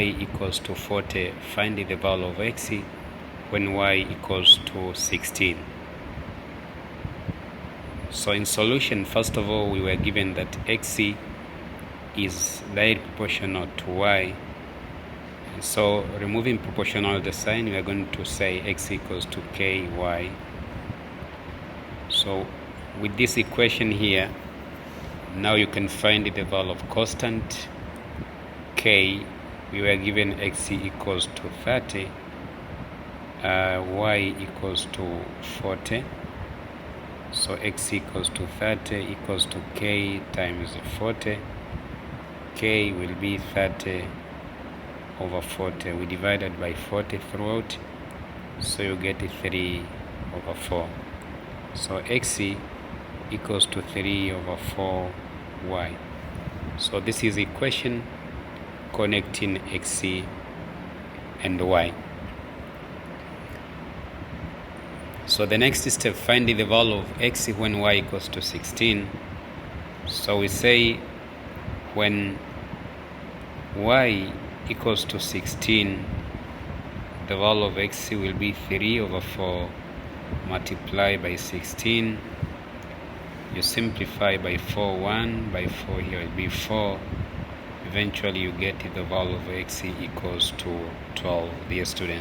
equals to 40, find the value of x when y equals to 16. So in solution, first of all, we were given that x is directly proportional to y. And so removing proportional the sign, we are going to say x equals to ky. So with this equation here, now you can find the value of constant k. We were given x equals to 30, y equals to 40. So x equals to 30 equals to k times 40. K will be 30 over 40. We divided by 40 throughout, so you get 3 over 4. So x equals to 3 over 4 y. So this is equation connecting x and y. So the next step, finding the value of x when y equals to 16. So we say when y equals to 16, the value of x will be 3 over 4 multiplied by 16. You simplify by 4, 1 by 4 here will be 4. Eventually you get the value of x equals to 12, dear students.